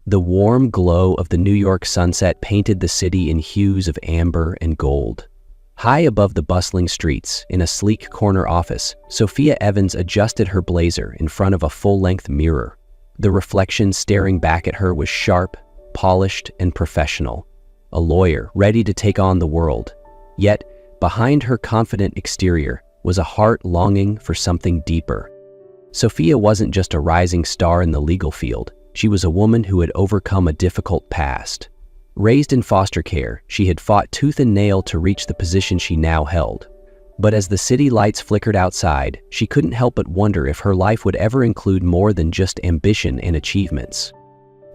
The warm glow of the New York sunset painted the city in hues of amber and gold. High above the bustling streets, in a sleek corner office, Sophia Evans adjusted her blazer in front of a full-length mirror. The reflection staring back at her was sharp, polished, and professional. A lawyer ready to take on the world. Yet, behind her confident exterior was a heart longing for something deeper. Sophia wasn't just a rising star in the legal field. She was a woman who had overcome a difficult past. Raised in foster care, she had fought tooth and nail to reach the position she now held. But as the city lights flickered outside, she couldn't help but wonder if her life would ever include more than just ambition and achievements.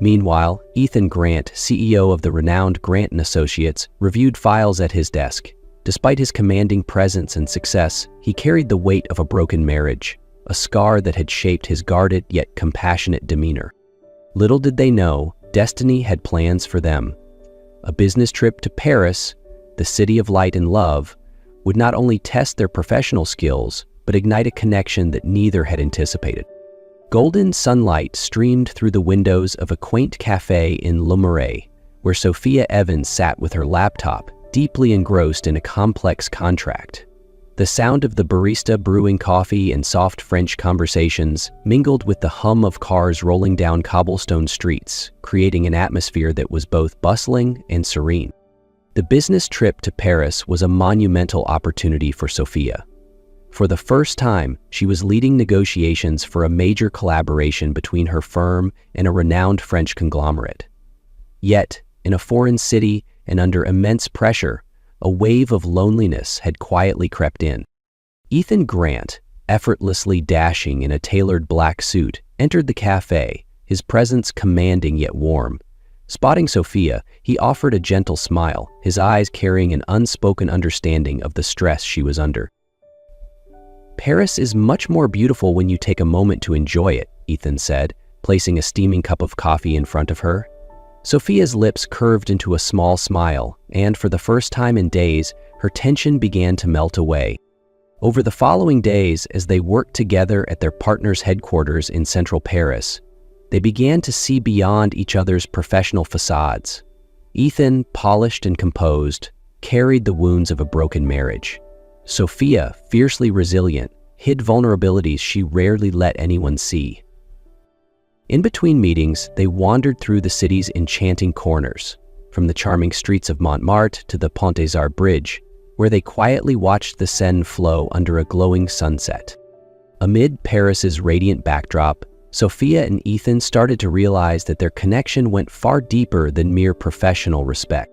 Meanwhile, Ethan Grant, CEO of the renowned Grant & Associates, reviewed files at his desk. Despite his commanding presence and success, he carried the weight of a broken marriage, a scar that had shaped his guarded yet compassionate demeanor. Little did they know, destiny had plans for them. A business trip to Paris, the city of light and love, would not only test their professional skills, but ignite a connection that neither had anticipated. Golden sunlight streamed through the windows of a quaint cafe in Le Marais, where Sophia Evans sat with her laptop, deeply engrossed in a complex contract. The sound of the barista brewing coffee and soft French conversations mingled with the hum of cars rolling down cobblestone streets, creating an atmosphere that was both bustling and serene. The business trip to Paris was a monumental opportunity for Sophia. For the first time, she was leading negotiations for a major collaboration between her firm and a renowned French conglomerate. Yet, in a foreign city and under immense pressure, a wave of loneliness had quietly crept in. Ethan Grant, effortlessly dashing in a tailored black suit, entered the cafe, his presence commanding yet warm. Spotting Sophia, he offered a gentle smile, his eyes carrying an unspoken understanding of the stress she was under. "Paris is much more beautiful when you take a moment to enjoy it," Ethan said, placing a steaming cup of coffee in front of her. Sophia's lips curved into a small smile, and for the first time in days, her tension began to melt away. Over the following days, as they worked together at their partner's headquarters in central Paris, they began to see beyond each other's professional facades. Ethan, polished and composed, carried the wounds of a broken marriage. Sophia, fiercely resilient, hid vulnerabilities she rarely let anyone see. In between meetings, they wandered through the city's enchanting corners, from the charming streets of Montmartre to the Pont des Arts Bridge, where they quietly watched the Seine flow under a glowing sunset. Amid Paris's radiant backdrop, Sophia and Ethan started to realize that their connection went far deeper than mere professional respect.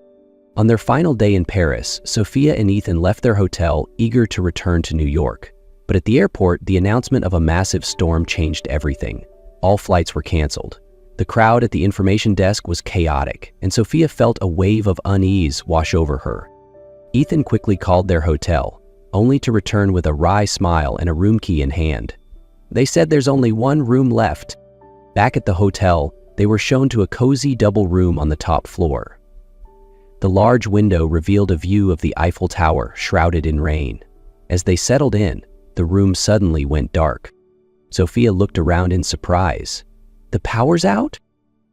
On their final day in Paris, Sophia and Ethan left their hotel, eager to return to New York. But at the airport, the announcement of a massive storm changed everything. All flights were canceled. The crowd at the information desk was chaotic, and Sophia felt a wave of unease wash over her. Ethan quickly called their hotel, only to return with a wry smile and a room key in hand. They said there's only one room left. Back at the hotel, they were shown to a cozy double room on the top floor. The large window revealed a view of the Eiffel Tower shrouded in rain. As they settled in, the room suddenly went dark. Sophia looked around in surprise. "The power's out?"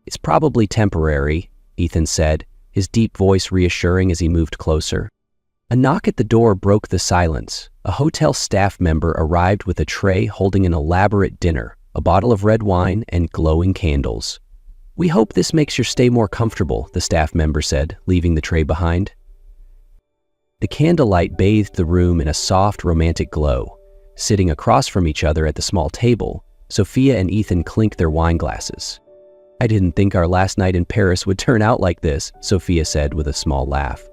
"It's probably temporary," Ethan said, his deep voice reassuring as he moved closer. A knock at the door broke the silence. A hotel staff member arrived with a tray holding an elaborate dinner, a bottle of red wine, and glowing candles. "We hope this makes your stay more comfortable," the staff member said, leaving the tray behind. The candlelight bathed the room in a soft, romantic glow. Sitting across from each other at the small table, Sophia and Ethan clinked their wine glasses. "I didn't think our last night in Paris would turn out like this," Sophia said with a small laugh.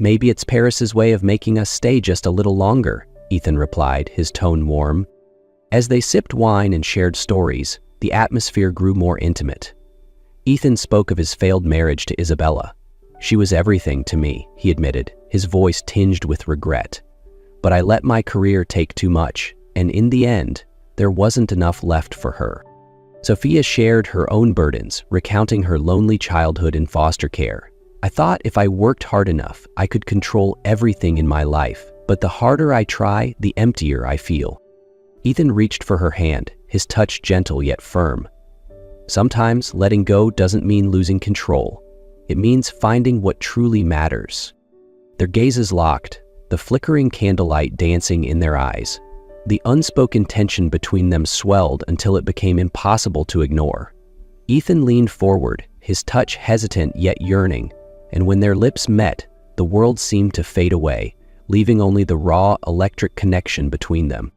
"Maybe it's Paris's way of making us stay just a little longer," Ethan replied, his tone warm. As they sipped wine and shared stories, the atmosphere grew more intimate. Ethan spoke of his failed marriage to Isabella. "She was everything to me," he admitted, his voice tinged with regret. "But I let my career take too much, and in the end, there wasn't enough left for her." Sophia shared her own burdens, recounting her lonely childhood in foster care. "I thought if I worked hard enough, I could control everything in my life, but the harder I try, the emptier I feel." Ethan reached for her hand, his touch gentle yet firm. Sometimes letting go doesn't mean losing control. It means finding what truly matters. Their gazes locked, the flickering candlelight dancing in their eyes. The unspoken tension between them swelled until it became impossible to ignore. Ethan leaned forward, his touch hesitant yet yearning, and when their lips met, the world seemed to fade away, leaving only the raw, electric connection between them.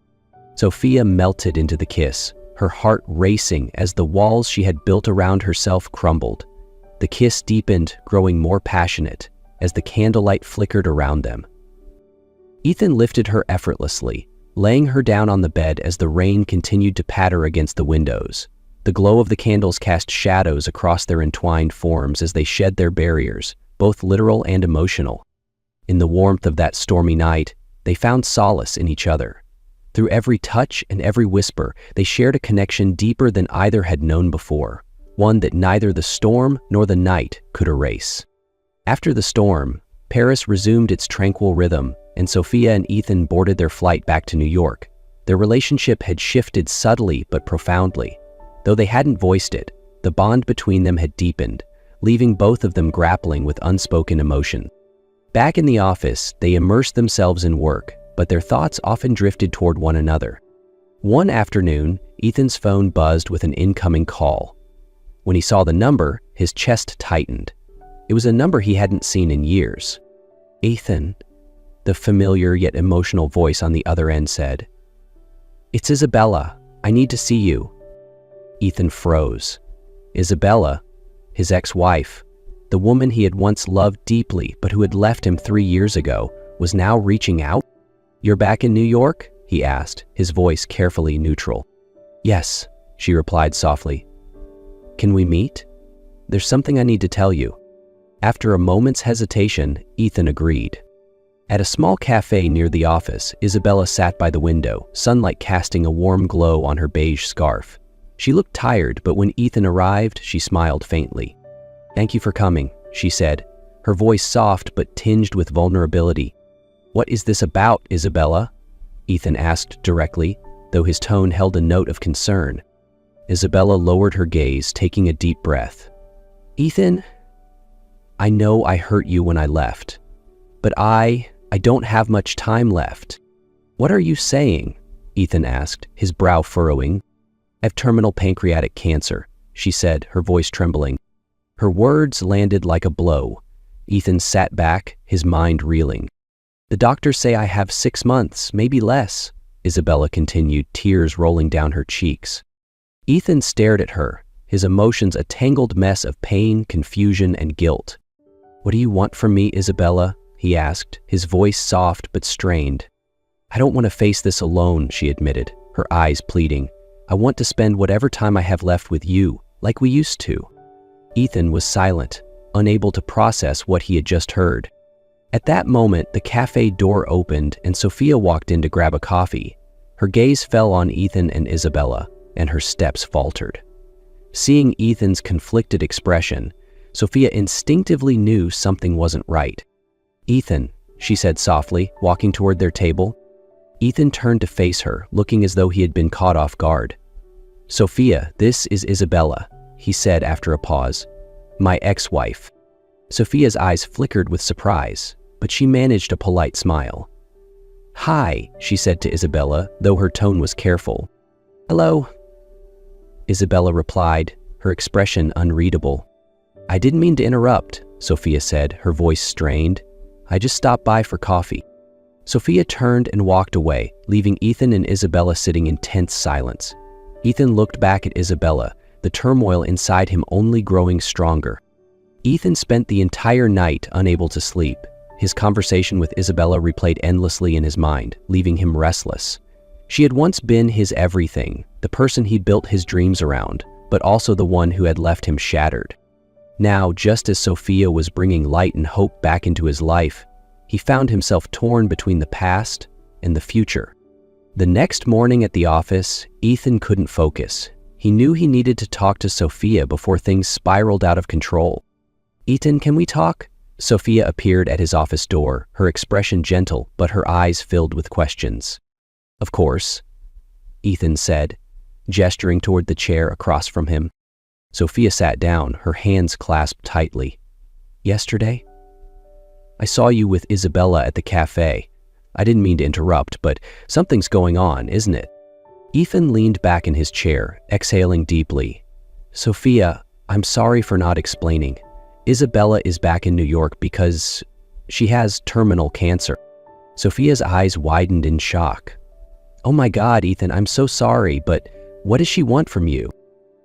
Sophia melted into the kiss, her heart racing as the walls she had built around herself crumbled. The kiss deepened, growing more passionate, as the candlelight flickered around them. Ethan lifted her effortlessly, laying her down on the bed as the rain continued to patter against the windows. The glow of the candles cast shadows across their entwined forms as they shed their barriers, both literal and emotional. In the warmth of that stormy night, they found solace in each other. Through every touch and every whisper, they shared a connection deeper than either had known before, one that neither the storm nor the night could erase. After the storm, Paris resumed its tranquil rhythm, and Sophia and Ethan boarded their flight back to New York. Their relationship had shifted subtly but profoundly. Though they hadn't voiced it, the bond between them had deepened, leaving both of them grappling with unspoken emotion. Back in the office, they immersed themselves in work, but their thoughts often drifted toward one another. One afternoon, Ethan's phone buzzed with an incoming call. When he saw the number, his chest tightened. It was a number he hadn't seen in years. "Ethan," the familiar yet emotional voice on the other end said. "It's Isabella. I need to see you." Ethan froze. Isabella, his ex-wife, the woman he had once loved deeply but who had left him 3 years ago, was now reaching out? "You're back in New York?" he asked, his voice carefully neutral. "Yes," she replied softly. "Can we meet? There's something I need to tell you." After a moment's hesitation, Ethan agreed. At a small cafe near the office, Isabella sat by the window, sunlight casting a warm glow on her beige scarf. She looked tired, but when Ethan arrived, she smiled faintly. "Thank you for coming," she said, her voice soft but tinged with vulnerability. "What is this about, Isabella?" Ethan asked directly, though his tone held a note of concern. Isabella lowered her gaze, taking a deep breath. "Ethan, I know I hurt you when I left, but I don't have much time left." "What are you saying?" Ethan asked, his brow furrowing. "I have terminal pancreatic cancer," she said, her voice trembling. Her words landed like a blow. Ethan sat back, his mind reeling. "The doctors say I have 6 months, maybe less," Isabella continued, tears rolling down her cheeks. Ethan stared at her, his emotions a tangled mess of pain, confusion, and guilt. "What do you want from me, Isabella?" he asked, his voice soft but strained. "I don't want to face this alone," she admitted, her eyes pleading. "I want to spend whatever time I have left with you, like we used to." Ethan was silent, unable to process what he had just heard. At that moment, the cafe door opened and Sophia walked in to grab a coffee. Her gaze fell on Ethan and Isabella, and her steps faltered. Seeing Ethan's conflicted expression, Sophia instinctively knew something wasn't right. "Ethan," she said softly, walking toward their table. Ethan turned to face her, looking as though he had been caught off guard. "Sophia, this is Isabella," he said after a pause. "My ex-wife." Sophia's eyes flickered with surprise, but she managed a polite smile. "Hi," she said to Isabella, though her tone was careful. "Hello," Isabella replied, her expression unreadable. "I didn't mean to interrupt," Sophia said, her voice strained. "I just stopped by for coffee." Sophia turned and walked away, leaving Ethan and Isabella sitting in tense silence. Ethan looked back at Isabella, the turmoil inside him only growing stronger. Ethan spent the entire night unable to sleep. His conversation with Isabella replayed endlessly in his mind, leaving him restless. She had once been his everything, the person he'd built his dreams around, but also the one who had left him shattered. Now, just as Sophia was bringing light and hope back into his life, he found himself torn between the past and the future. The next morning at the office, Ethan couldn't focus. He knew he needed to talk to Sophia before things spiraled out of control. "Ethan, can we talk?" Sophia appeared at his office door, her expression gentle, but her eyes filled with questions. "Of course," Ethan said, gesturing toward the chair across from him. Sophia sat down, her hands clasped tightly. Yesterday? I saw you with Isabella at the cafe. I didn't mean to interrupt, but something's going on, isn't it? Ethan leaned back in his chair, exhaling deeply. Sophia, I'm sorry for not explaining. Isabella is back in New York because she has terminal cancer. Sophia's eyes widened in shock. Oh my God, Ethan, I'm so sorry, but what does she want from you?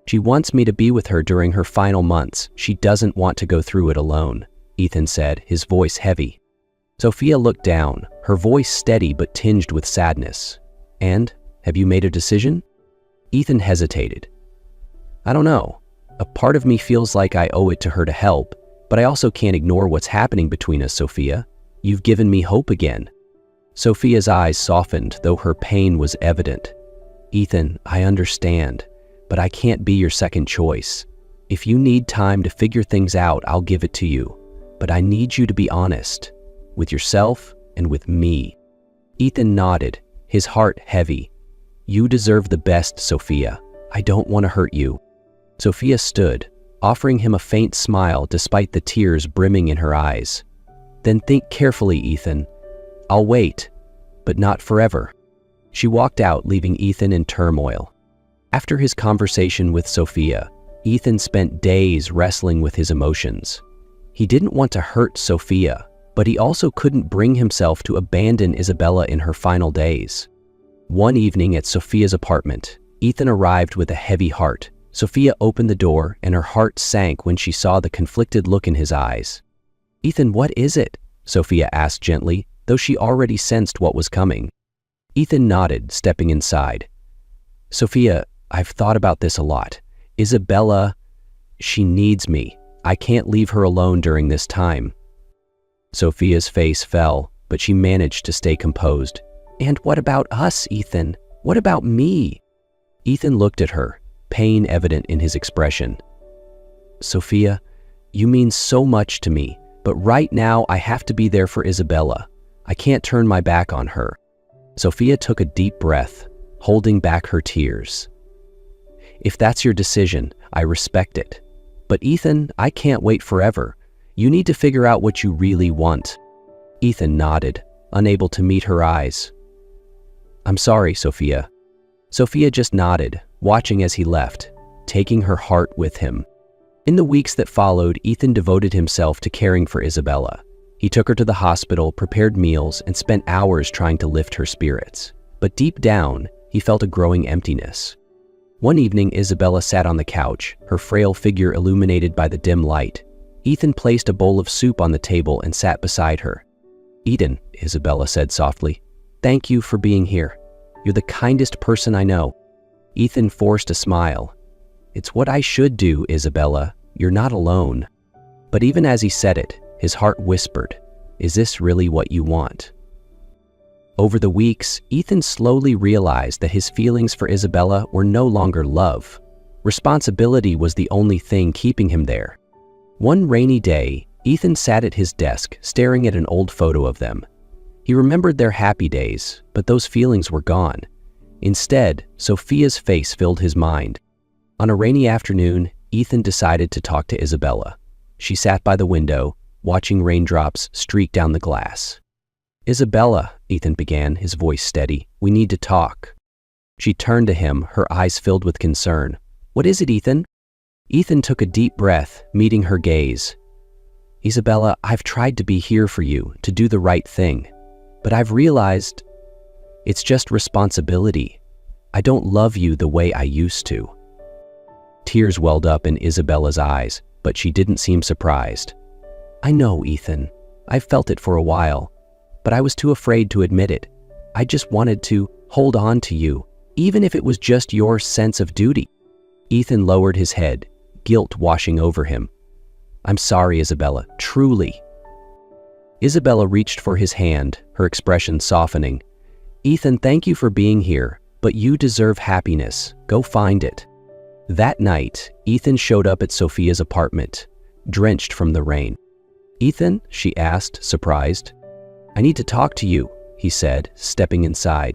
She wants me to be with her during her final months. She doesn't want to go through it alone, Ethan said, his voice heavy. Sophia looked down, her voice steady but tinged with sadness. And, have you made a decision? Ethan hesitated. I don't know. A part of me feels like I owe it to her to help, but I also can't ignore what's happening between us, Sophia. You've given me hope again. Sophia's eyes softened, though her pain was evident. Ethan, I understand, but I can't be your second choice. If you need time to figure things out, I'll give it to you. But I need you to be honest, with yourself and with me. Ethan nodded, his heart heavy. You deserve the best, Sophia. I don't want to hurt you. Sophia stood, offering him a faint smile despite the tears brimming in her eyes. Then think carefully, Ethan. I'll wait, but not forever. She walked out, leaving Ethan in turmoil. After his conversation with Sophia, Ethan spent days wrestling with his emotions. He didn't want to hurt Sophia, but he also couldn't bring himself to abandon Isabella in her final days. One evening at Sophia's apartment, Ethan arrived with a heavy heart. Sophia opened the door, and her heart sank when she saw the conflicted look in his eyes. Ethan, what is it? Sophia asked gently, though she already sensed what was coming. Ethan nodded, stepping inside. Sophia, I've thought about this a lot. Isabella, she needs me. I can't leave her alone during this time. Sophia's face fell, but she managed to stay composed. And what about us, Ethan? What about me? Ethan looked at her, pain evident in his expression. Sophia, you mean so much to me, but right now I have to be there for Isabella. I can't turn my back on her. Sophia took a deep breath, holding back her tears. If that's your decision, I respect it. But Ethan, I can't wait forever. You need to figure out what you really want. Ethan nodded, unable to meet her eyes. I'm sorry, Sophia. Sophia just nodded, watching as he left, taking her heart with him. In the weeks that followed, Ethan devoted himself to caring for Isabella. He took her to the hospital, prepared meals, and spent hours trying to lift her spirits. But deep down, he felt a growing emptiness. One evening, Isabella sat on the couch, her frail figure illuminated by the dim light. Ethan placed a bowl of soup on the table and sat beside her. Eden, Isabella said softly, thank you for being here. You're the kindest person I know. Ethan forced a smile. It's what I should do, Isabella. You're not alone. But even as he said it, his heart whispered, is this really what you want? Over the weeks, Ethan slowly realized that his feelings for Isabella were no longer love. Responsibility was the only thing keeping him there. One rainy day, Ethan sat at his desk, staring at an old photo of them. He remembered their happy days, but those feelings were gone. Instead, Sophia's face filled his mind. On a rainy afternoon, Ethan decided to talk to Isabella. She sat by the window, watching raindrops streak down the glass. Isabella, Ethan began, his voice steady, we need to talk. She turned to him, her eyes filled with concern. What is it, Ethan? Ethan took a deep breath, meeting her gaze. Isabella, I've tried to be here for you, to do the right thing. But I've realized it's just responsibility. I don't love you the way I used to. Tears welled up in Isabella's eyes, but she didn't seem surprised. I know, Ethan. I've felt it for a while, but I was too afraid to admit it. I just wanted to hold on to you, even if it was just your sense of duty. Ethan lowered his head, guilt washing over him. I'm sorry, Isabella, truly. Isabella reached for his hand, her expression softening. Ethan, thank you for being here, but you deserve happiness. Go find it. That night, Ethan showed up at Sophia's apartment, drenched from the rain. Ethan, she asked, surprised. I need to talk to you, he said, stepping inside.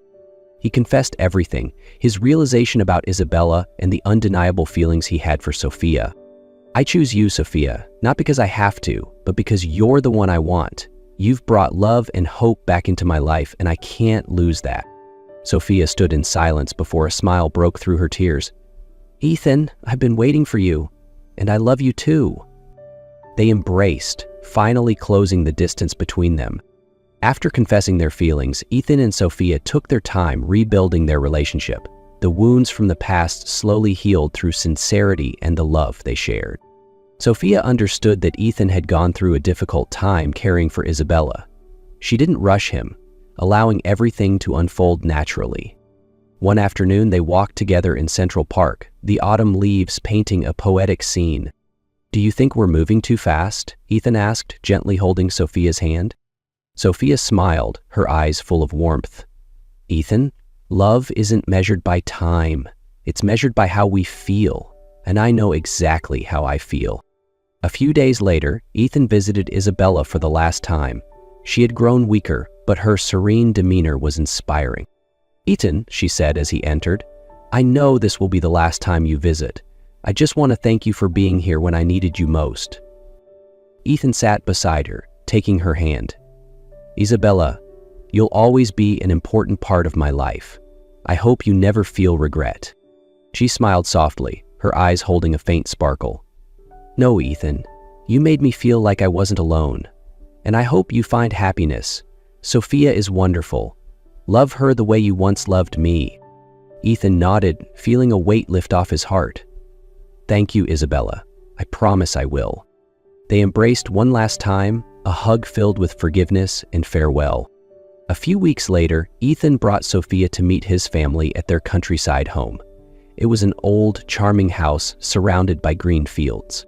He confessed everything, his realization about Isabella and the undeniable feelings he had for Sophia. "I choose you, Sophia, not because I have to, but because you're the one I want. You've brought love and hope back into my life, and I can't lose that." Sophia stood in silence before a smile broke through her tears. "Ethan, I've been waiting for you, and I love you too." They embraced, finally closing the distance between them. After confessing their feelings, Ethan and Sophia took their time rebuilding their relationship. The wounds from the past slowly healed through sincerity and the love they shared. Sophia understood that Ethan had gone through a difficult time caring for Isabella. She didn't rush him, allowing everything to unfold naturally. One afternoon, they walked together in Central Park, the autumn leaves painting a poetic scene. "Do you think we're moving too fast?" Ethan asked, gently holding Sophia's hand. Sophia smiled, her eyes full of warmth. "Ethan, love isn't measured by time. It's measured by how we feel, and I know exactly how I feel." A few days later, Ethan visited Isabella for the last time. She had grown weaker, but her serene demeanor was inspiring. "Ethan," she said as he entered, "I know this will be the last time you visit. I just want to thank you for being here when I needed you most." Ethan sat beside her, taking her hand. "Isabella, you'll always be an important part of my life. I hope you never feel regret." She smiled softly, her eyes holding a faint sparkle. "No, Ethan, you made me feel like I wasn't alone. And I hope you find happiness. Sophia is wonderful. Love her the way you once loved me." Ethan nodded, feeling a weight lift off his heart. "Thank you, Isabella. I promise I will." They embraced one last time, a hug filled with forgiveness and farewell. A few weeks later, Ethan brought Sophia to meet his family at their countryside home. It was an old, charming house surrounded by green fields.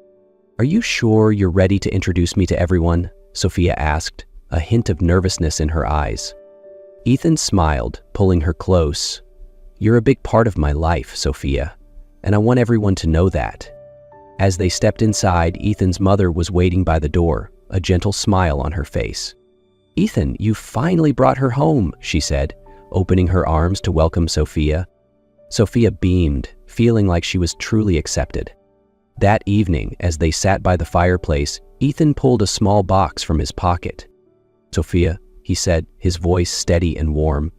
"Are you sure you're ready to introduce me to everyone?" Sophia asked, a hint of nervousness in her eyes. Ethan smiled, pulling her close. "You're a big part of my life, Sophia, and I want everyone to know that." As they stepped inside, Ethan's mother was waiting by the door, a gentle smile on her face. "Ethan, you finally brought her home," she said, opening her arms to welcome Sophia. Sophia beamed, feeling like she was truly accepted. That evening, as they sat by the fireplace, Ethan pulled a small box from his pocket. "Sophia," he said, his voice steady and warm,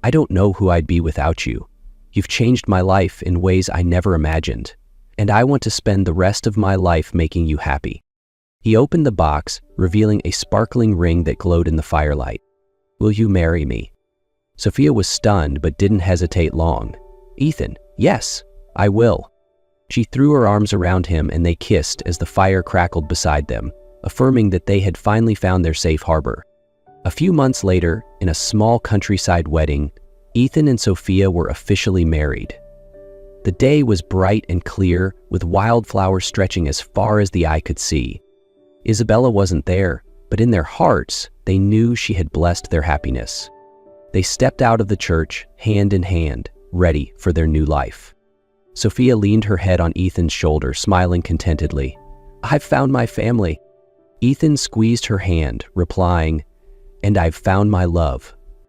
"I don't know who I'd be without you. You've changed my life in ways I never imagined, and I want to spend the rest of my life making you happy." He opened the box, revealing a sparkling ring that glowed in the firelight. "Will you marry me?" Sophia was stunned but didn't hesitate long. "Ethan, yes, I will." She threw her arms around him and they kissed as the fire crackled beside them, affirming that they had finally found their safe harbor. A few months later, in a small countryside wedding, Ethan and Sophia were officially married. The day was bright and clear, with wildflowers stretching as far as the eye could see. Isabella wasn't there, but in their hearts, they knew she had blessed their happiness. They stepped out of the church, hand in hand, ready for their new life. Sophia leaned her head on Ethan's shoulder, smiling contentedly. "I've found my family." Ethan squeezed her hand, replying, "And I've found my love,